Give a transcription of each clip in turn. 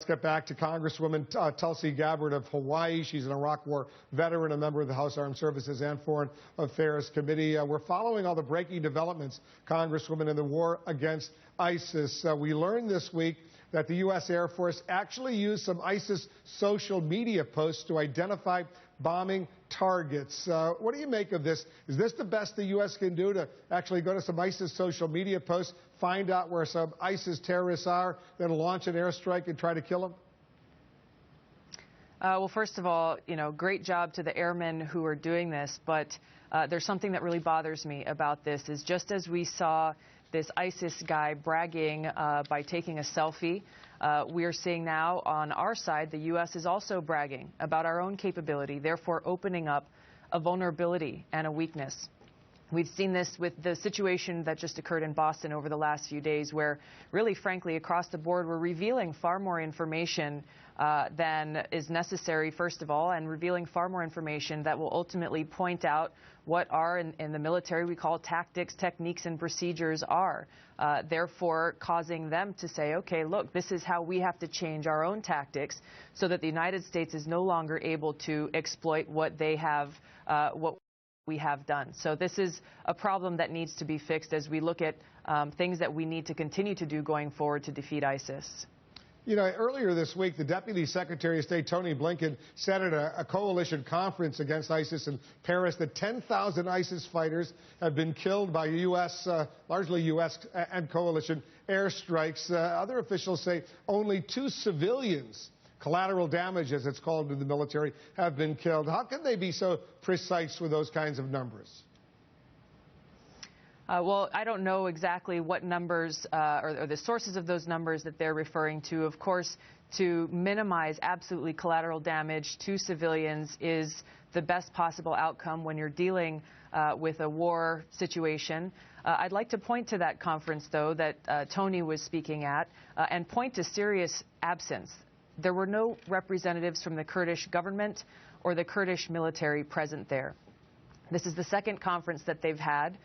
Let's get back to Congresswoman Tulsi Gabbard of Hawaii. She's an Iraq War veteran, a member of the House Armed Services and Foreign Affairs Committee. We're following all the breaking developments, Congresswoman, in the war against ISIS. We learned this week that the U.S. Air Force actually used some ISIS social media posts to identify bombing targets. What do you make of this? Is this the best the U.S. can do, to actually go to some ISIS social media posts, find out where some ISIS terrorists are, then launch an airstrike and try to kill them? Well, first of all, great job to the airmen who are doing this. But there's something that really bothers me about this, is just as we saw this ISIS guy bragging by taking a selfie, we are seeing now on our side, the U.S. is also bragging about our own capability, therefore opening up a vulnerability and a weakness. We've seen this with the situation that just occurred in Boston over the last few days, where really, frankly, across the board, we're revealing far more information than is necessary, first of all, and revealing far more information that will ultimately point out what are, in the military, we call tactics, techniques, and procedures are. Therefore, causing them to say, okay, look, this is how we have to change our own tactics so that the United States is no longer able to exploit what they have, what we have done. So this is a problem that needs to be fixed as we look at things that we need to continue to do going forward to defeat ISIS. Earlier this week, the Deputy Secretary of State, Tony Blinken, said at a coalition conference against ISIS in Paris that 10,000 ISIS fighters have been killed by U.S., largely U.S. and coalition airstrikes. Other officials say only 2 civilians, collateral damage, as it's called in the military, have been killed. How can they be so precise with those kinds of numbers? Well, I don't know exactly what numbers or the sources of those numbers that they're referring to. Of course, to minimize absolutely collateral damage to civilians is the best possible outcome when you're dealing with a war situation. I'd like to point to that conference, though, that Tony was speaking at, and point to serious absence. There were no representatives from the Kurdish government or the Kurdish military present there. This is the second conference that they've had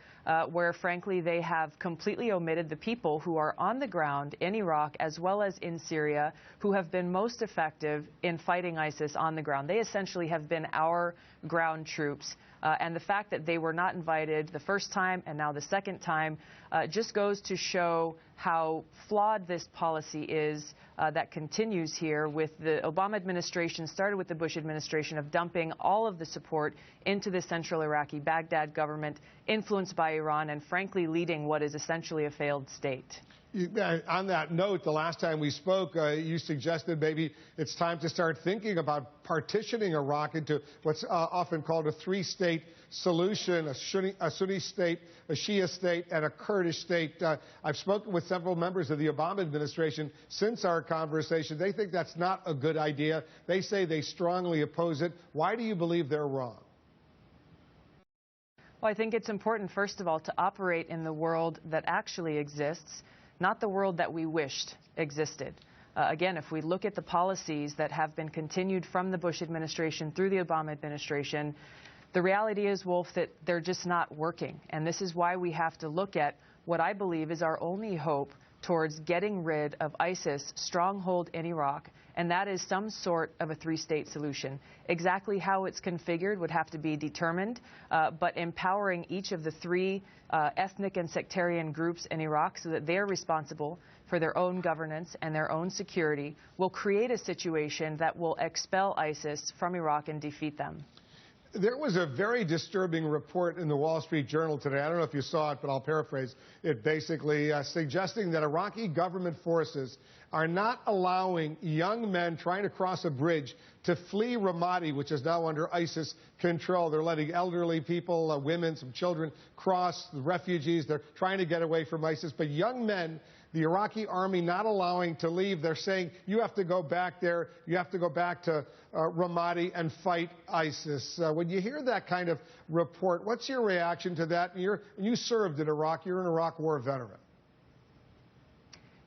where, frankly, they have completely omitted the people who are on the ground in Iraq as well as in Syria, who have been most effective in fighting ISIS on the ground. They essentially have been our ground troops. And the fact that they were not invited the first time and now the second time just goes to show how flawed this policy is that continues here with the Obama administration, started with the Bush administration, of dumping all of the support into the central Iraqi Baghdad government, influenced by Iran, and frankly leading what is essentially a failed state. On that note, the last time we spoke, you suggested maybe it's time to start thinking about partitioning Iraq into what's often called a three-state solution, a Sunni state, a Shia state, and a Kurdish state. I've spoken with several members of the Obama administration since our conversation. They think that's not a good idea. They say they strongly oppose it. Why do you believe they're wrong? Well, I think it's important, first of all, to operate in the world that actually exists, not the world that we wished existed. Again, if we look at the policies that have been continued from the Bush administration through the Obama administration, the reality is, Wolf, that they're just not working. And this is why we have to look at what I believe is our only hope towards getting rid of ISIS stronghold in Iraq, and that is some sort of a three-state solution. Exactly how it's configured would have to be determined, but empowering each of the 3 ethnic and sectarian groups in Iraq so that they're responsible for their own governance and their own security will create a situation that will expel ISIS from Iraq and defeat them. There was a very disturbing report in the Wall Street Journal today. I don't know if you saw it, but I'll paraphrase it, basically suggesting that Iraqi government forces are not allowing young men trying to cross a bridge to flee Ramadi, which is now under ISIS control. They're letting elderly people, women, some children cross, the refugees. They're trying to get away from ISIS. But young men, the Iraqi army not allowing to leave. They're saying, you have to go back there. You have to go back to Ramadi and fight ISIS. When you hear that kind of report, what's your reaction to that? You served in Iraq. You're an Iraq War veteran.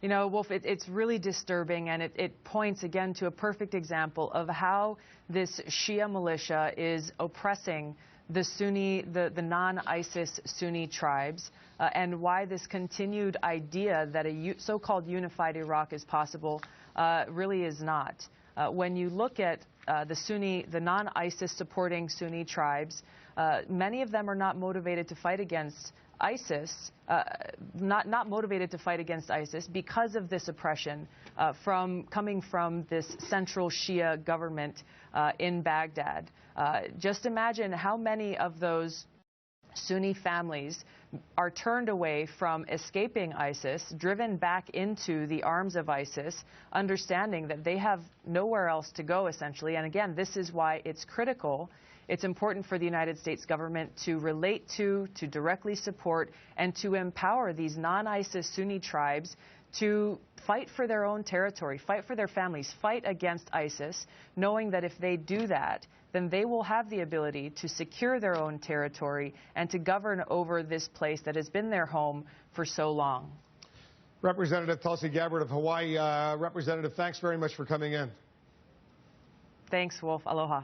You know, Wolf, it's really disturbing, and it points again to a perfect example of how this Shia militia is oppressing the Sunni, the non-ISIS Sunni tribes, and why this continued idea that a so-called unified Iraq is possible really is not. When you look at the non-ISIS supporting Sunni tribes, many of them are not motivated to fight against ISIS, not motivated to fight against ISIS because of this oppression coming from this central Shia government in Baghdad. Just imagine how many of those Sunni families are turned away from escaping ISIS, driven back into the arms of ISIS, understanding that they have nowhere else to go, essentially. And again, this is why it's critical. It's important for the United States government to relate to directly support, and to empower these non-ISIS Sunni tribes to fight for their own territory, fight for their families, fight against ISIS, knowing that if they do that, then they will have the ability to secure their own territory and to govern over this place that has been their home for so long. Representative Tulsi Gabbard of Hawaii. Representative, thanks very much for coming in. Thanks, Wolf. Aloha.